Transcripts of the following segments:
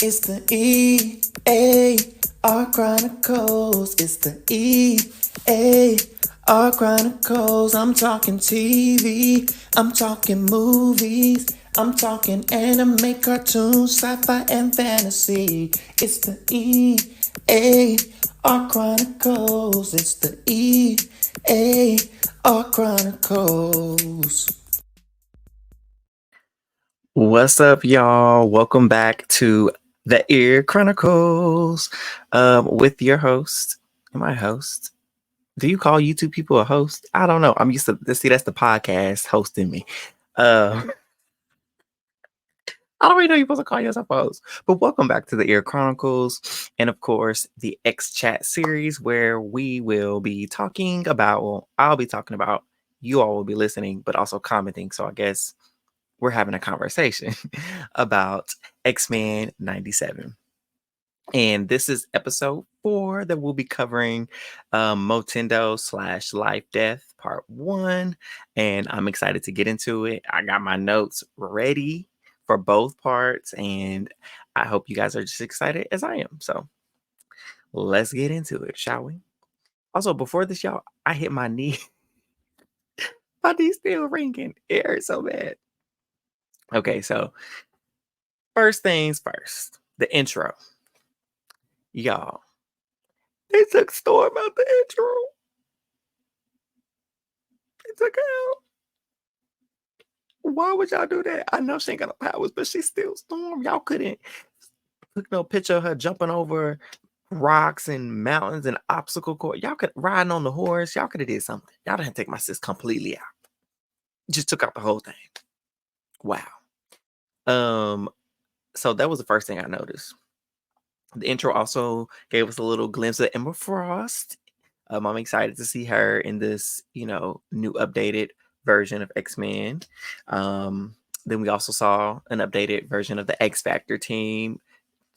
It's the E.A.R. Chronicles. It's the E.A.R. Chronicles. I'm talking TV. I'm talking movies. I'm talking anime, cartoons, sci-fi, and fantasy. It's the E.A.R. Chronicles. It's the E.A.R. Chronicles. What's up, y'all? Welcome back to the E.A.R. Chronicles with your host. Am I a host? Do you call YouTube people a host? I don't know. I'm used to see that's the podcast hosting me. I don't really know you're supposed to call yourself a host. But welcome back to the E.A.R. Chronicles and, of course, the X Chat series where we will be talking about, well, I'll be talking about, you all will be listening, but also commenting. So I guess we're having a conversation about X-Men 97. And this is episode 4 that we'll be covering Motendo / Life Death Part 1. And I'm excited to get into it. I got my notes ready for both parts. And I hope you guys are just excited as I am. So let's get into it, shall we? Also, before this, y'all, I hit my knee. My knee's still ringing. It hurts so bad. Okay, so first things first, the intro. Y'all, they took Storm out the intro. They took her out. Why would y'all do that? I know she ain't got no powers, but she's still Storm. Y'all couldn't took no picture of her jumping over rocks and mountains and obstacle course. Y'all could riding on the horse. Y'all could have did something. Y'all didn't take my sis completely out. Just took out the whole thing. Wow. So that was the first thing I noticed. The intro also gave us a little glimpse of Emma Frost. I'm excited to see her in this, new updated version of X-Men. Then we also saw an updated version of the X Factor team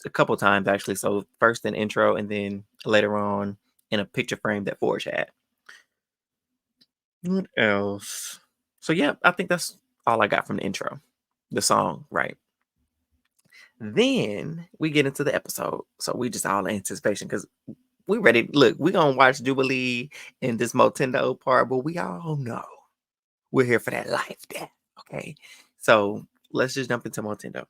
a couple times, actually. So first in intro and then later on in a picture frame that Forge had. What else? So yeah, I think that's all I got from the intro. The song, right? Then we get into the episode. So we just all in anticipation because we ready. Look, we gonna watch Jubilee in this Motendo part, but we all know we're here for that life death. Okay. So let's just jump into Motendo.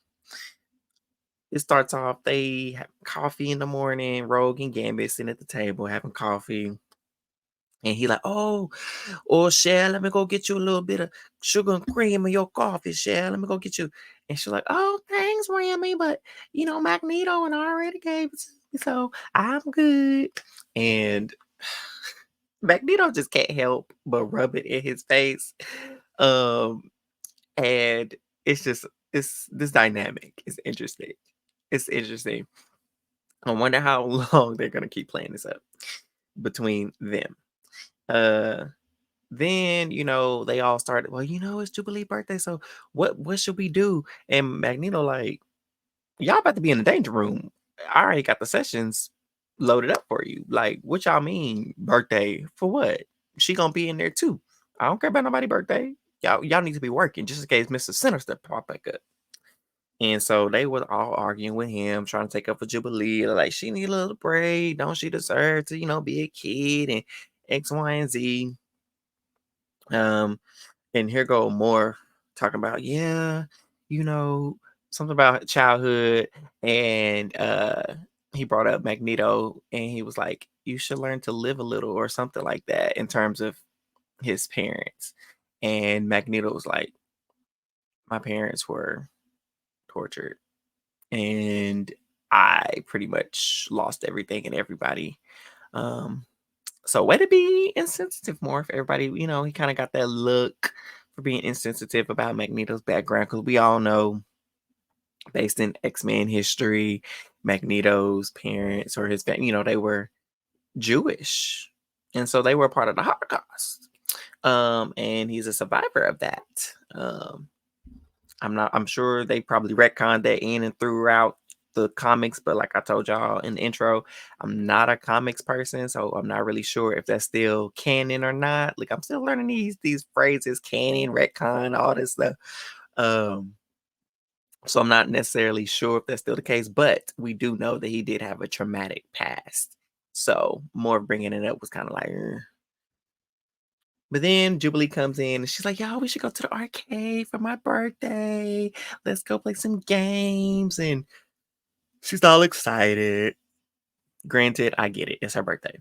It starts off, they have coffee in the morning, Rogue and Gambit sitting at the table having coffee. And he like, oh, Cher, let me go get you a little bit of sugar and cream in your coffee, Cher. Let me go get you. And she's like, oh, thanks, Remy, but Magneto and I already gave it to me, so I'm good. And Magneto just can't help but rub it in his face. And it's this dynamic is interesting. It's interesting. I wonder how long they're gonna keep playing this up between them. Uh then they all started, well, it's Jubilee birthday, so what should we do? And Magneto like, y'all about to be in the danger room. I already got the sessions loaded up for you. Like, what y'all mean birthday for what? She gonna be in there too. I don't care about nobody's birthday. Y'all need to be working just in case Mr. Sinister pop back up. And so they were all arguing with him, trying to take up for Jubilee. Like, she need a little break. Don't she deserve to, be a kid and X, Y, and Z. And here go more talking about, yeah, something about childhood. And he brought up Magneto and he was like, you should learn to live a little or something like that in terms of his parents. And Magneto was like, my parents were tortured and I pretty much lost everything and everybody. So way to be insensitive more for everybody. He kind of got that look for being insensitive about Magneto's background because we all know, based in X-Men history, Magneto's parents or his family, they were Jewish, and so they were part of the Holocaust. And he's a survivor of that. I'm sure they probably retconned that in and throughout the comics, but like I told y'all in the intro, I'm not a comics person, so I'm not really sure if that's still canon or not. Like, I'm still learning these phrases, canon, retcon, all this stuff. So I'm not necessarily sure if that's still the case, but we do know that he did have a traumatic past. So more bringing it up was kind of like, But then Jubilee comes in and she's like, "Y'all, we should go to the arcade for my birthday. Let's go play some games." And she's all excited. Granted, I get it. It's her birthday.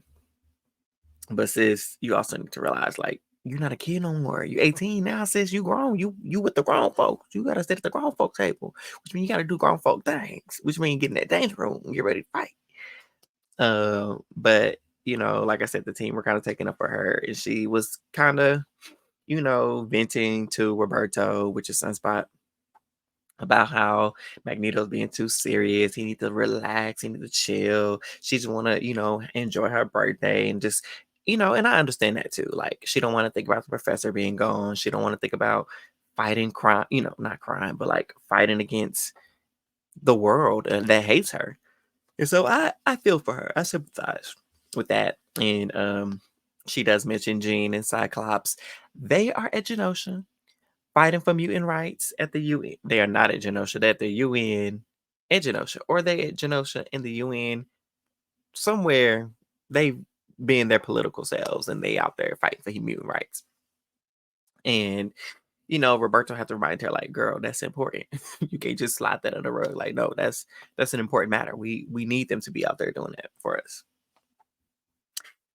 But sis, you also need to realize, like, you're not a kid no more. You're 18 now, sis. You grown. You with the grown folks. You gotta sit at the grown folk table, which means you gotta do grown folk things, which means get in that danger room and get ready to fight. But like I said, the team were kind of taking up for her, and she was kind of, venting to Roberto, which is Sunspot, about how Magneto's being too serious. He needs to relax. He needs to chill. She just want to, enjoy her birthday and just, and I understand that too. Like, she don't want to think about the professor being gone. She don't want to think about fighting crime, not crime, but like fighting against the world that hates her. And so I feel for her. I sympathize with that. And she does mention Jean and Cyclops. They are at Genosha fighting for mutant rights at the UN. They are not at Genosha. They're at the UN at Genosha. Or they at Genosha in the UN somewhere. They being their political selves and they out there fighting for mutant rights. And Roberto had to remind her, like, girl, that's important. You can't just slide that on the rug. Like, no, that's an important matter. We need them to be out there doing that for us.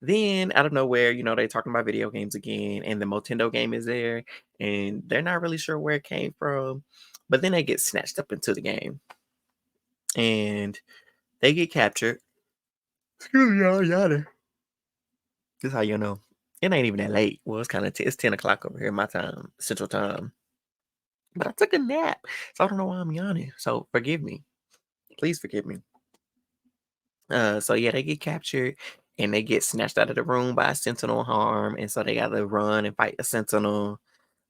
Then out of nowhere, they talking about video games again, and the Nintendo game is there, and they're not really sure where it came from. But then they get snatched up into the game, and they get captured. Excuse me, y'all, yada. This is how you know. It ain't even that late. Well, it's kind of it's 10 o'clock over here, my time, Central Time. But I took a nap, so I don't know why I'm yawning. So forgive me. Please forgive me. So yeah, they get captured and they get snatched out of the room by a sentinel harm, and so they got to run and fight the sentinel.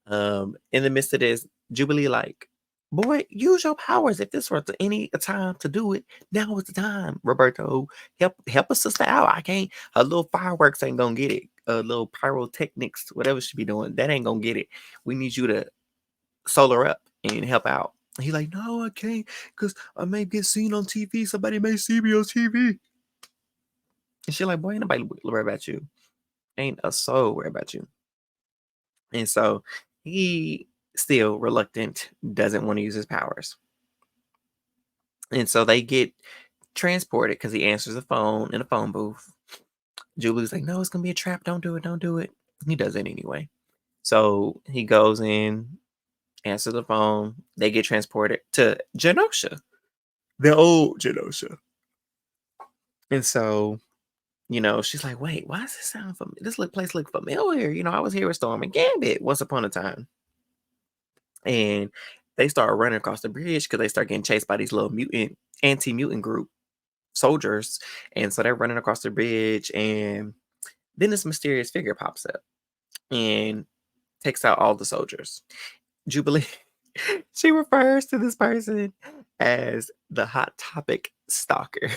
In the midst of this, Jubilee like, boy, use your powers. If this were any time to do it, now is the time. Roberto, help a sister out. I can't. Her little fireworks ain't gonna get it. Little pyrotechnics, whatever she be doing, that ain't gonna get it. We need you to solar up and help out. He's like, no, I can't, because I may get seen on TV. Somebody may see me on TV. And she's like, boy, ain't nobody worry about you. Ain't a soul worry about you. And so he still reluctant, doesn't want to use his powers. And so they get transported because he answers the phone in a phone booth. Julie's like, no, it's going to be a trap. Don't do it. Don't do it. He does it anyway. So he goes in, answers the phone. They get transported to Genosha, the old Genosha. And so, she's like, wait, why does this sound familiar? This place look familiar. I was here with Storm and Gambit once upon a time. And they start running across the bridge because they start getting chased by these little anti-mutant group soldiers. And so they're running across the bridge, and then this mysterious figure pops up and takes out all the soldiers. Jubilee, she refers to this person as the Hot Topic Stalker.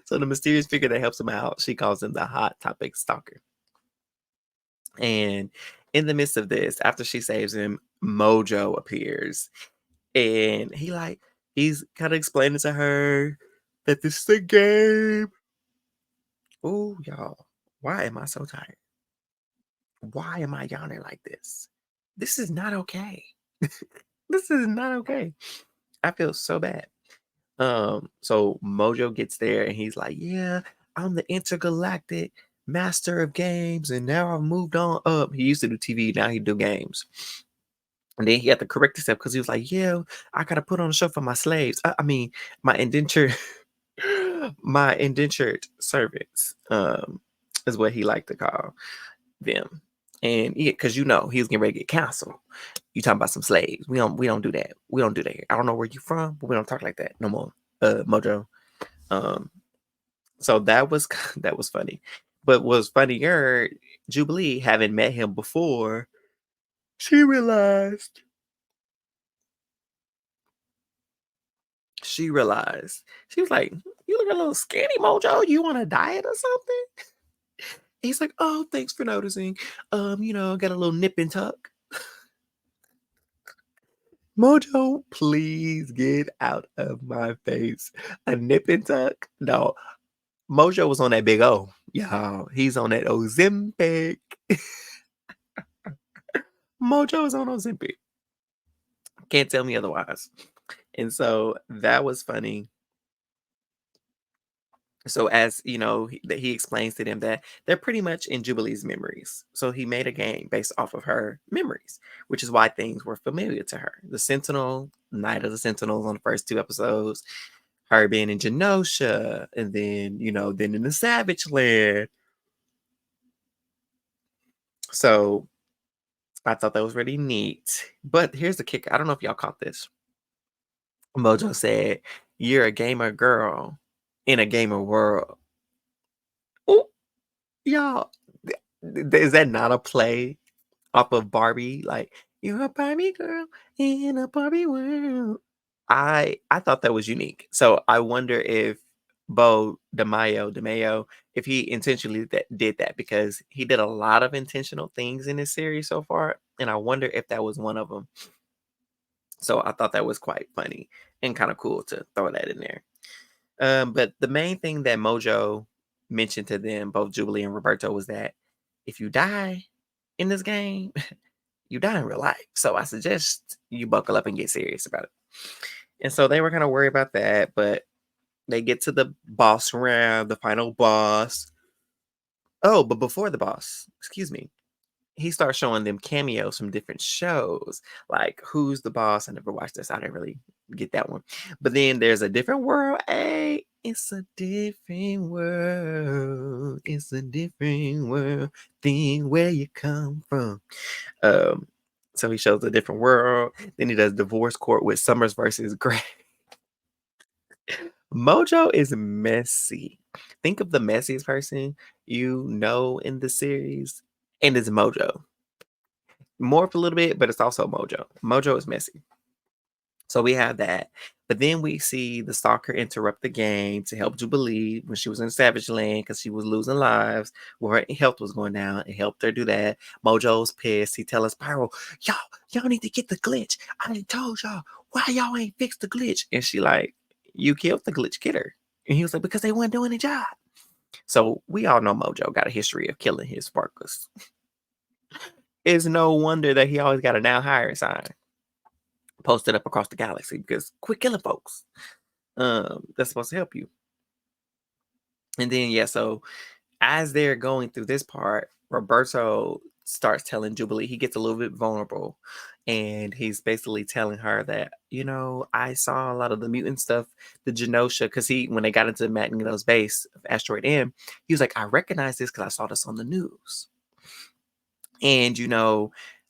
So the mysterious figure that helps him out, she calls him the Hot Topic Stalker. And in the midst of this, after she saves him, Mojo appears. And he's kind of explaining to her that this is a game. Oh, y'all, why am I so tired? Why am I yawning like this? This is not okay. This is not okay. I feel so bad. So Mojo gets there and he's like, yeah, I'm the intergalactic master of games, and now I've moved on up. He used to do TV, now he do games. And then he had to correct himself because he was like, yeah, I gotta put on a show for my slaves. I mean, my indentured my indentured servants, is what he liked to call them. And yeah, because he was getting ready to get canceled. You talking about some slaves. We don't do that. We don't do that here. I don't know where you from, but we don't talk like that no more. Mojo. So that was that was funny. But was funnier, Jubilee, having met him before, she realized she was like, you look a little skinny, Mojo. You on a diet or something? He's like, oh, thanks for noticing. Got a little nip and tuck. Mojo, please get out of my face. A nip and tuck? No. Mojo was on that big O. Y'all, he's on that Ozempic. Mojo is on Ozempic. Can't tell me otherwise. And so that was funny. So as you know, he explains to them that they're pretty much in Jubilee's memories. So he made a game based off of her memories, which is why things were familiar to her. The Sentinel, Night of the Sentinels on the first two episodes, her being in Genosha, and then, then in the Savage Land. So I thought that was really neat. But here's the kicker. I don't know if y'all caught this. Mojo said, "You're a gamer girl in a gamer world." Ooh, y'all, is that not a play off of Barbie? Like, you're a Barbie girl in a Barbie world. I thought that was unique. So I wonder if Bo DeMayo, if he intentionally did that, because he did a lot of intentional things in this series so far, and I wonder if that was one of them. So I thought that was quite funny and kind of cool to throw that in there. But the main thing that Mojo mentioned to them, both Jubilee and Roberto, was that if you die in this game, you die in real life. So I suggest you buckle up and get serious about it. And so they were kind of worried about that, but they get to the boss round, the final boss. Oh, but before the boss, excuse me, he starts showing them cameos from different shows, like Who's the Boss? I never watched this. I didn't really get that one. But then there's a different world. Hey, it's a different world. It's a different world. Thing where you come from. Um, so he shows a different world. Then he does Divorce Court with Summers versus Gray. Mojo is messy. Think of the messiest person you know in the series, and it's Mojo. Morphed a little bit, but it's also Mojo. Mojo is messy. So we have that. But then we see the stalker interrupt the game to help Jubilee when she was in Savage Land because she was losing lives, where her health was going down. It helped her do that. Mojo's pissed. He tell us, Pyro, y'all need to get the glitch. I done told y'all, why y'all ain't fixed the glitch? And she like, you killed the glitch, get her. And he was like, because they weren't doing the job. So we all know Mojo got a history of killing his sparklers. It's no wonder that he always got a now hiring sign posted up across the galaxy, because quit killing folks. That's supposed to help you. And then so as they're going through this part, Roberto starts telling Jubilee, he gets a little bit vulnerable, and he's basically telling her that, I saw a lot of the mutant stuff, the Genosha, because when they got into Magneto's base of Asteroid M, he was like, I recognize this because I saw this on the news. And,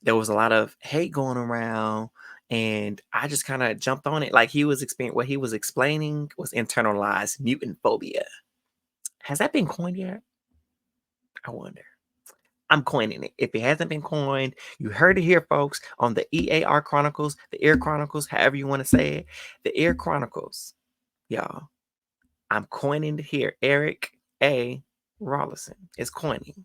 there was a lot of hate going around, and I just kind of jumped on it. Like what he was explaining was internalized mutant phobia. Has that been coined yet? I wonder. I'm coining it. If it hasn't been coined, you heard it here, folks, on the E.A.R. Chronicles, the E.A.R. Chronicles, however you want to say it. The E.A.R. Chronicles, y'all. I'm coining it here. Eric A. Rollison is coining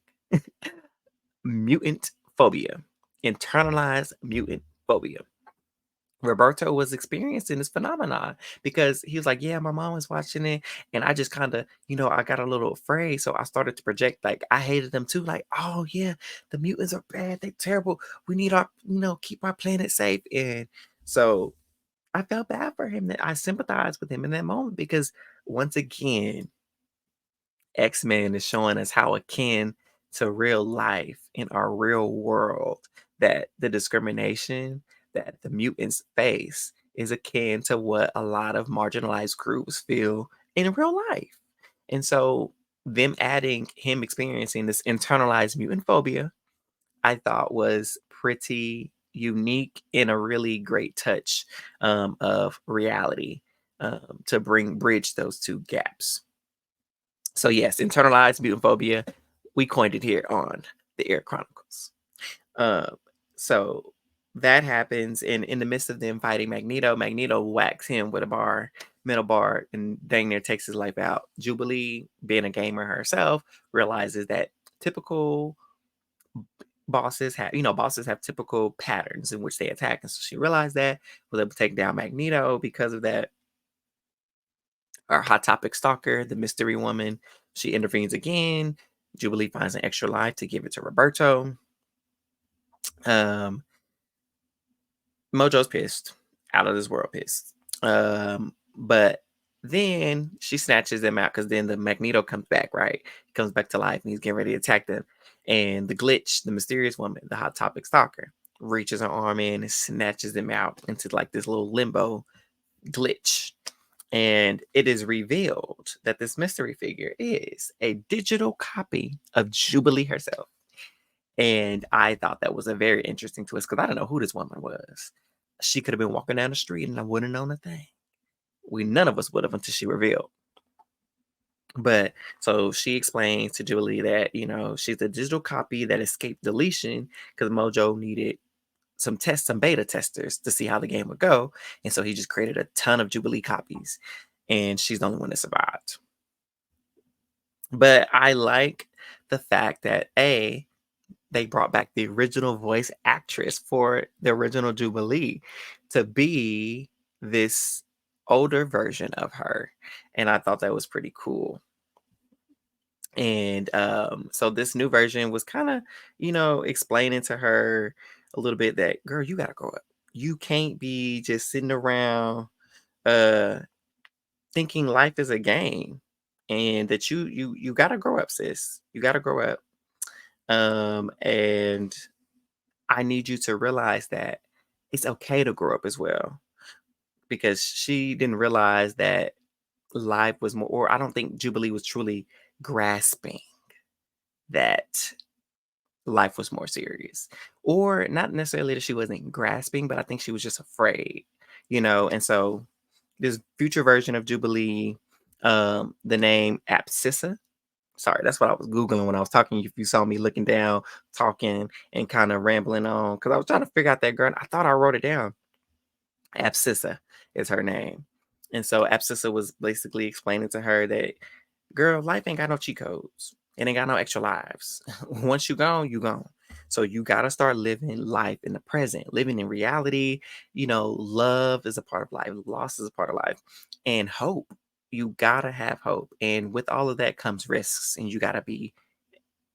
mutant phobia, internalized mutant phobia. Roberto was experiencing this phenomenon because he was like, yeah, my mom was watching it, and I just kind of, I got a little afraid. So I started to project, like, I hated them too. Like, oh yeah, the mutants are bad. They're terrible. We need our, keep our planet safe. And so I felt bad for him. That I sympathized with him in that moment, because once again, X-Men is showing us how akin to real life in our real world, that the discrimination that the mutants face is akin to what a lot of marginalized groups feel in real life. And so them adding him experiencing this internalized mutant phobia, I thought was pretty unique and a really great touch of reality, to bridge those two gaps. So yes, internalized mutant phobia, we coined it here on the E.A.R. Chronicles. So that happens, and in the midst of them fighting Magneto whacks him with a metal bar, and dang near takes his life out. Jubilee, being a gamer herself, realizes that typical bosses have typical patterns in which they attack. And so she realized that, was able to take down Magneto because of that. Our Hot Topic stalker, the mystery woman, she intervenes again. Jubilee finds an extra life to give it to Roberto. Um, Mojo's pissed, out of this world pissed. But then she snatches them out because then the Magneto comes back, right? He comes back to life and he's getting ready to attack them. And the glitch, the mysterious woman, the Hot Topic stalker, reaches her arm in and snatches them out into like this little limbo glitch. And it is revealed that this mystery figure is a digital copy of Jubilee herself. And I thought that was a very interesting twist because I don't know who this woman was. She could have been walking down the street and I wouldn't have known a thing. None of us would have until she revealed. But so she explains to Jubilee that, she's a digital copy that escaped deletion because Mojo needed some beta testers to see how the game would go. And so he just created a ton of Jubilee copies. And she's the only one that survived. But I like the fact that they brought back the original voice actress for the original Jubilee to be this older version of her. And I thought that was pretty cool. And so this new version was kind of, explaining to her a little bit that, girl, you got to grow up. You can't be just sitting around thinking life is a game, and that you got to grow up, sis. You got to grow up. And I need you to realize that it's okay to grow up as well, because she didn't realize that life was more, or I don't think Jubilee was truly grasping that life was more serious, or not necessarily that she wasn't grasping, but I think she was just afraid, and so this future version of Jubilee, the name Abscissa. Sorry, that's what I was Googling when I was talking. If you saw me looking down, talking, and kind of rambling on, because I was trying to figure out that girl. I thought I wrote it down. Abscissa is her name. And so Abscissa was basically explaining to her that, girl, life ain't got no cheat codes. It ain't got no extra lives. Once you gone, you gone. So you got to start living life in the present, living in reality. Love is a part of life. Loss is a part of life. And hope. You got to have hope. And with all of that comes risks. And you got to be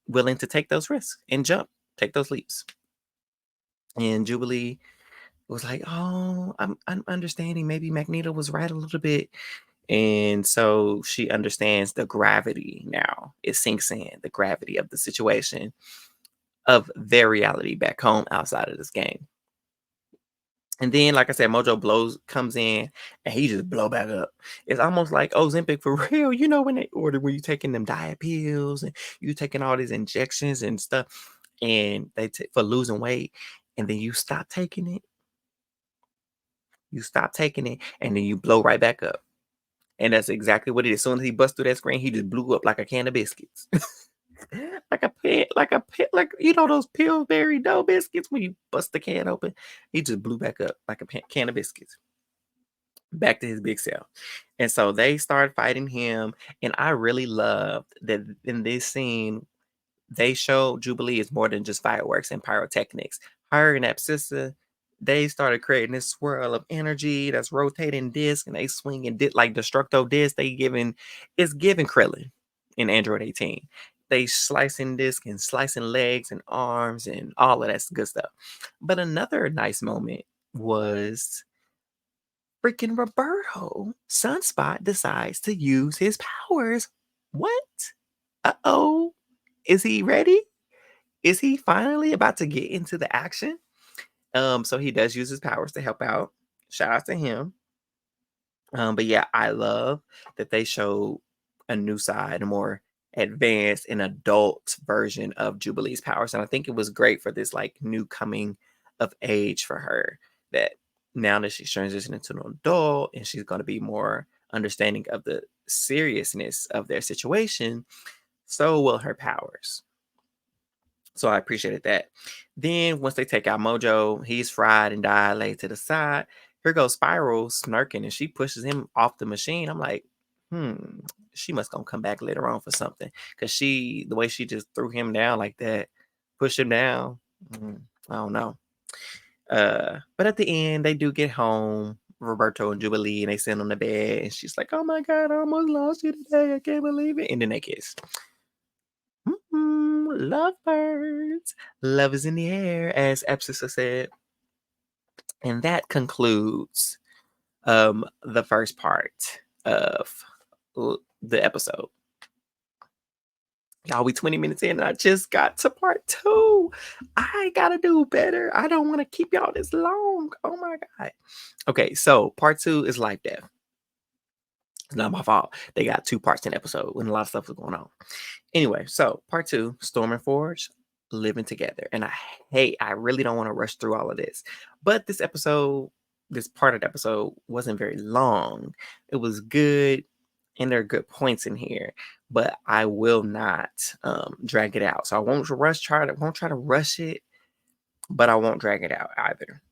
willing to take those risks and jump, take those leaps. And Jubilee was like, oh, I'm understanding. Maybe Magneto was right a little bit. And so she understands the gravity now. It sinks in the gravity of the situation, of their reality back home outside of this game. And then, like I said, Mojo comes in and he just blow back up. It's almost like Ozempic for real. When they order, when you taking them diet pills and you taking all these injections and stuff, and they for losing weight, and then you stop taking it. You stop taking it, and then you blow right back up. And that's exactly what it is. As soon as he bust through that screen, he just blew up like a can of biscuits. like those Pillsbury dough biscuits when you bust the can open. He just blew back up like a can of biscuits. Back to his big self. And so they started fighting him. And I really loved that in this scene, they showed Jubilee is more than just fireworks and pyrotechnics. Her and Abscissa, they started creating this swirl of energy that's rotating disc, and they swing and did like destructo disc. It's giving Krillin in Android 18. They slicing disc and slicing legs and arms and all of that good stuff. But another nice moment was freaking Roberto. Sunspot decides to use his powers. What? Uh-oh. Is he ready? Is he finally about to get into the action? So he does use his powers to help out. Shout out to him. But yeah, I love that they showed a new side, a more advanced and adult version of Jubilee's powers. And I think it was great for this like new coming of age for her, that now that she's transitioning to an adult and she's going to be more understanding of the seriousness of their situation, so will her powers. So I appreciated that. Then once they take out Mojo, he's fried and died, laid to the side. Here goes Spiral smirking, and she pushes him off the machine. I'm like, she must gonna come back later on for something. Cause the way she just threw him down like that push him down. I don't know. But at the end, they do get home, Roberto and Jubilee, and they sit on the bed, and she's like, "Oh my God, I almost lost you today. I can't believe it." And then they kiss. Lovebirds. Love is in the air, as Epsica said. And that concludes the first part of the episode. Y'all, we 20 minutes in and I just got to part 2. I gotta do better. I don't want to keep y'all this long. Oh my God. Okay, so part 2 is life death. It's not my fault. They got 2 parts in the episode when a lot of stuff was going on. Anyway, so part 2, Storm and Forge living together. And I really don't want to rush through all of this. But this part of the episode wasn't very long. It was good, and there are good points in here, but I will not drag it out. So I won't try to rush it, but I won't drag it out either.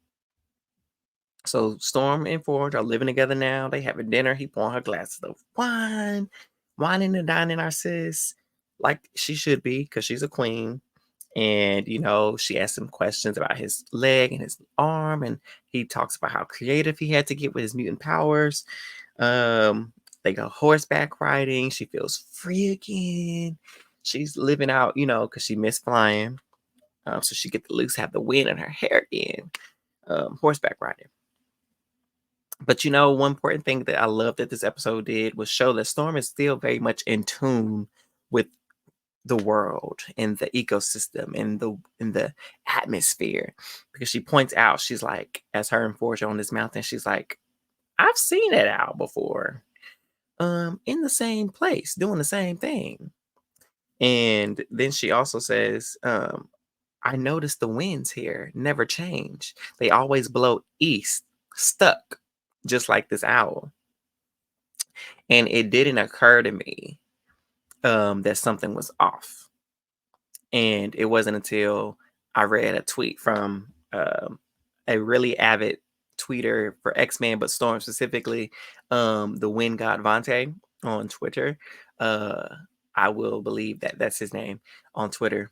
So Storm and Forge are living together now. They having dinner. He pouring her glasses of wine, whining and dining our sis, like she should be, because she's a queen. And, she asks him questions about his leg and his arm. And he talks about how creative he had to get with his mutant powers. They go horseback riding. She feels free again. She's living out, because she missed flying. So she get to have the wind in her hair again. Horseback riding. But one important thing that I love that this episode did was show that Storm is still very much in tune with the world and the ecosystem and the atmosphere, because she points out, she's like, as her and Forge are on this mountain, she's like, I've seen that owl before, in the same place doing the same thing. And then she also says, I noticed the winds here never change. They always blow east, stuck, just like this owl. And it didn't occur to me that something was off. And it wasn't until I read a tweet from a really avid tweeter for X-Men, but Storm specifically, the Wind God Vontae on Twitter. I will believe that that's his name on Twitter.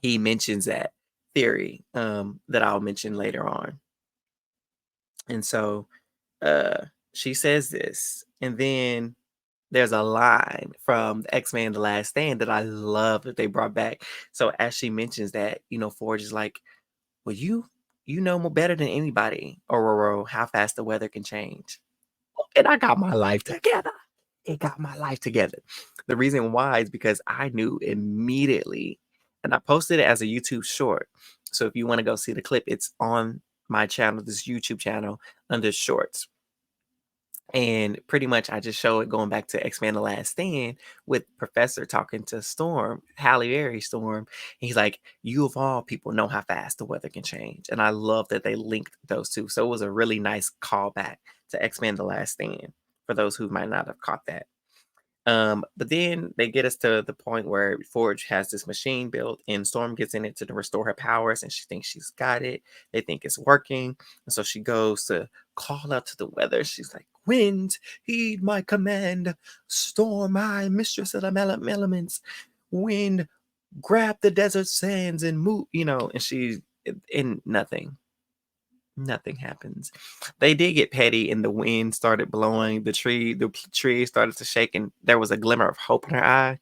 He mentions that theory that I'll mention later on. And so she says this, and then there's a line from X-Men The Last Stand that I love that they brought back. So as she mentions that, Forge is like, well, you know more better than anybody, Aurora, how fast the weather can change. And I got my life together. It got my life together. The reason why is because I knew immediately, and I posted it as a YouTube short. So if you want to go see the clip, it's on my channel, this YouTube channel, under shorts. And pretty much I just show it going back to X-Men The Last Stand with Professor talking to Storm, Halle Berry Storm. He's like, you of all people know how fast the weather can change. And I love that they linked those two. So it was a really nice callback to X-Men The Last Stand for those who might not have caught that. But then they get us to the point where Forge has this machine built and Storm gets in it to restore her powers, and she thinks she's got it. They think it's working. And so she goes to call out to the weather. She's like, wind, heed my command. Storm, my mistress of the elements. Wind, grab the desert sands and move, and she's in nothing. Nothing happens. They did get petty, and the wind started blowing. The tree started to shake, and there was a glimmer of hope in her eye,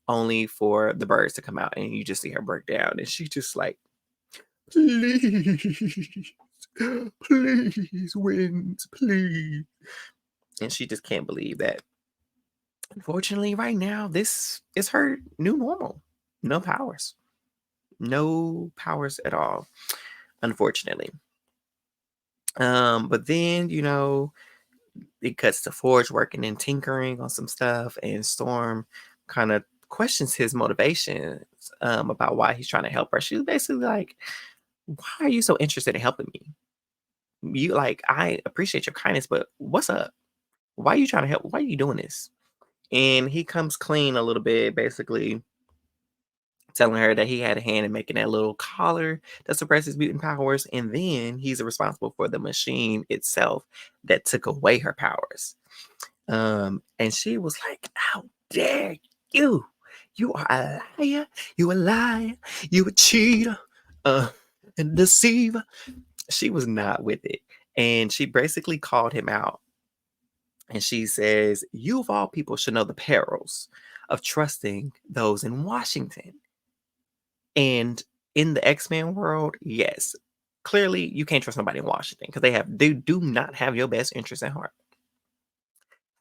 only for the birds to come out, and you just see her break down. And she's just like, please, please, winds, please. And she just can't believe that. Unfortunately, right now, this is her new normal. No powers. No powers at all, unfortunately. But then, it cuts to Forge working and tinkering on some stuff, and Storm kind of questions his motivations about why he's trying to help her. She's basically like, why are you so interested in helping me? I appreciate your kindness, but what's up? Why are you trying to help? Why are you doing this? And he comes clean a little bit, basically telling her that he had a hand in making that little collar that suppresses mutant powers, and then he's responsible for the machine itself that took away her powers. And she was like, how dare you? You are a liar. You a liar. You a cheater. Uh, and deceiver. She was not with it. And she basically called him out. And she says, you of all people should know the perils of trusting those in Washington. And in the X-Men world, yes, clearly you can't trust nobody in Washington because they do not have your best interest at heart.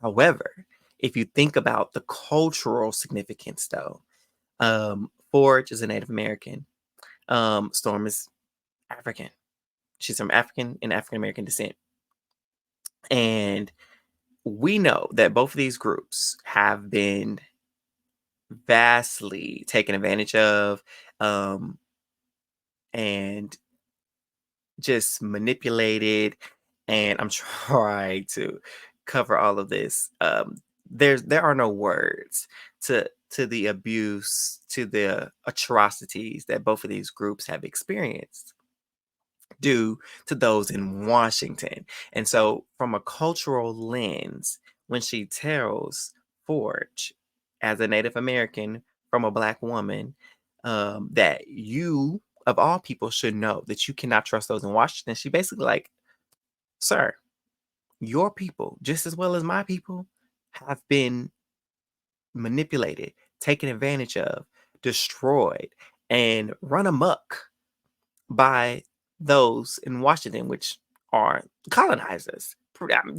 However, if you think about the cultural significance, though, Forge is a Native American. Storm is African. She's from African and African American descent. And we know that both of these groups have been vastly taken advantage of, and just manipulated. And I'm trying to cover all of this. There are no words to the abuse, to the atrocities that both of these groups have experienced due to those in Washington. And so, from a cultural lens, when she tells Forge, as a Native American from a Black woman, that you, of all people, should know that you cannot trust those in Washington, she basically like, sir, your people, just as well as my people, have been manipulated, taken advantage of, destroyed, and run amok by those in Washington, which are colonizers.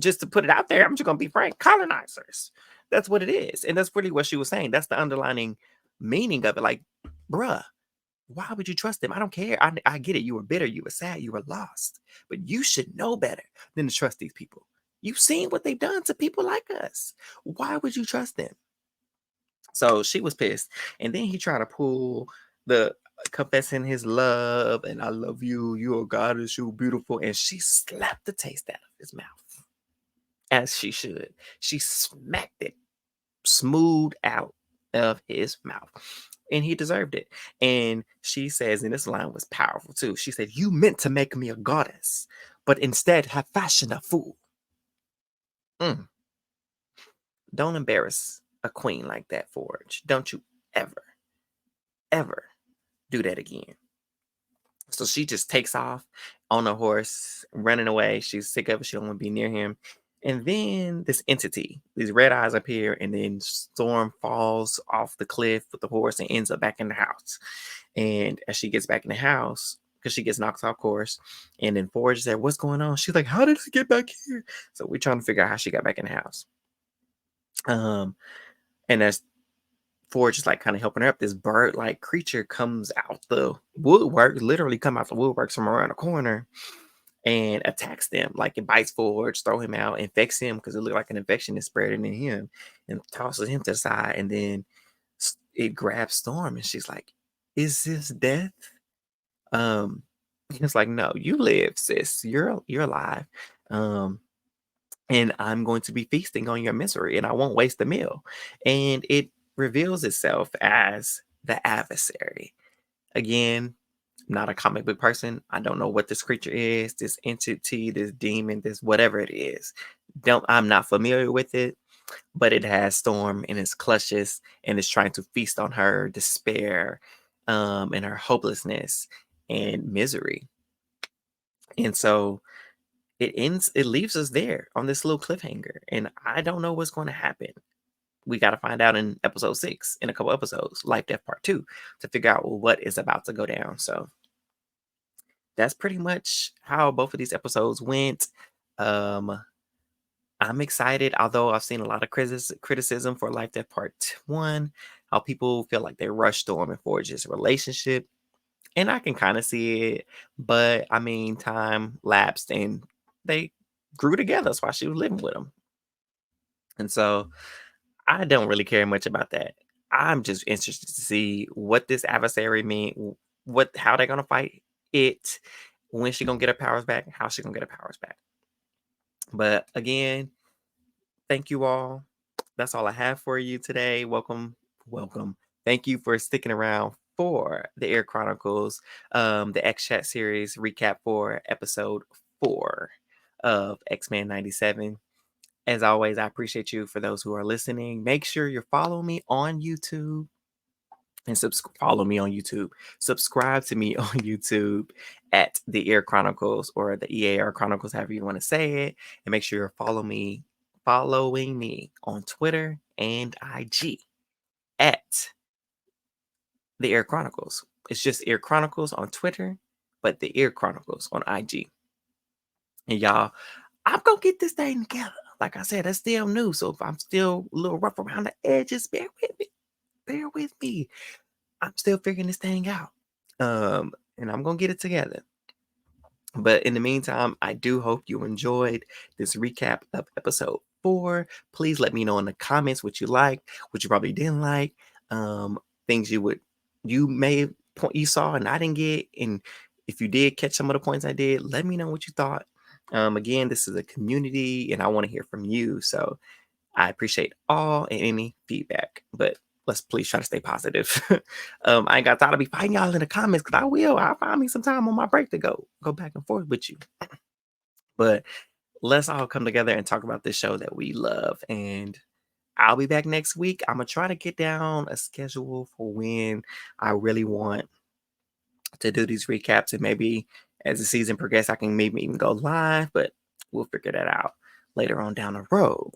Just to put it out there, I'm just going to be frank, colonizers. That's what it is. And that's really what she was saying. That's the underlining meaning of it. Like, bruh, why would you trust them? I don't care. I get it. You were bitter. You were sad. You were lost. But you should know better than to trust these people. You've seen what they've done to people like us. Why would you trust them? So she was pissed. And then he tried to pull the confessing his love and I love you. You're a goddess. You're beautiful. And she slapped the taste out of his mouth. As she should. She smacked it smooth out of his mouth. And he deserved it. And she says, and this line was powerful too. She said, you meant to make me a goddess, but instead have fashioned a fool. Mm. Don't embarrass a queen like that, Forge. Don't you ever, ever do that again. So she just takes off on a horse, running away. She's sick of it. She don't want to be near him. And then this entity, these red eyes appear, and then Storm falls off the cliff with the horse and ends up back in the house. And as she gets back in the house, because she gets knocked off course, and then Forge is there, what's going on? She's like, how did she get back here? So we're trying to figure out how she got back in the house. And as Forge is like kind of helping her up, this bird-like creature comes out the woodwork, literally come out the woodworks from around the corner and attacks them. Like it bites Forge, throw him out, infects him because it looked like an infection is spreading in him, and tosses him to the side. And then it grabs Storm, and she's like, "Is this death?" It's like, "No, you live, sis. You're alive." And I'm going to be feasting on your misery, and I won't waste the meal. And it reveals itself as the adversary. Again, not a comic book person. I don't know what this creature is, this entity, this demon, this whatever it is. I'm not familiar with it, but it has Storm in its clutches and is trying to feast on her despair, and her hopelessness and misery. And so it leaves us there on this little cliffhanger. And I don't know what's going to happen. We got to find out in episode 6, in a couple episodes, Life Death Part 2, to figure out what is about to go down. So that's pretty much how both of these episodes went. I'm excited, although I've seen a lot of criticism for Life Death Part 1, how people feel like they rushed Storm and Forge's relationship. And I can kind of see it, but I mean, time lapsed and they grew together. That's why she was living with him. And so I don't really care much about that. I'm just interested to see what this adversary mean, how they're gonna fight it, when she gonna get her powers back, how she gonna get her powers back. But again, thank you all. That's all I have for you today. Welcome, welcome. Thank you for sticking around for the Air Chronicles, the X Chat series recap for episode 4 of X-Men 97. As always, I appreciate you for those who are listening. Make sure you follow me on YouTube. and follow me on YouTube. Subscribe to me on YouTube at the Ear Chronicles or the E.A.R Chronicles, however you want to say it. And make sure you're following me on Twitter and IG at the Ear Chronicles. It's just Ear Chronicles on Twitter, but the Ear Chronicles on IG. And y'all, I'm gonna get this thing together. Like I said, that's still new. So if I'm still a little rough around the edges, bear with me. Bear with me. I'm still figuring this thing out. And I'm gonna get it together. But in the meantime, I do hope you enjoyed this recap of episode 4. Please let me know in the comments what you liked, what you probably didn't like, things you may point you saw and I didn't get, and if you did catch some of the points I did, let me know what you thought. Again, this is a community, and I want to hear from you, so I appreciate all and any feedback, but let's please try to stay positive. I ain't got time to be fighting y'all in the comments because I'll find me some time on my break to go back and forth with you. But let's all come together and talk about this show that we love. And I'll be back next week. I'm gonna try to get down a schedule for when I really want to do these recaps, and maybe as the season progresses, I can maybe even go live, but we'll figure that out later on down the road.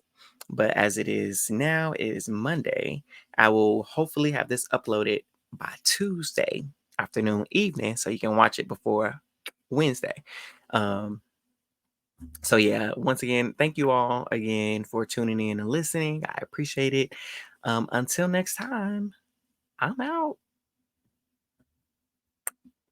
But as it is now, it is Monday. I will hopefully have this uploaded by Tuesday afternoon, evening, so you can watch it before Wednesday. So yeah, once again, thank you all again for tuning in and listening. I appreciate it. Until next time, I'm out.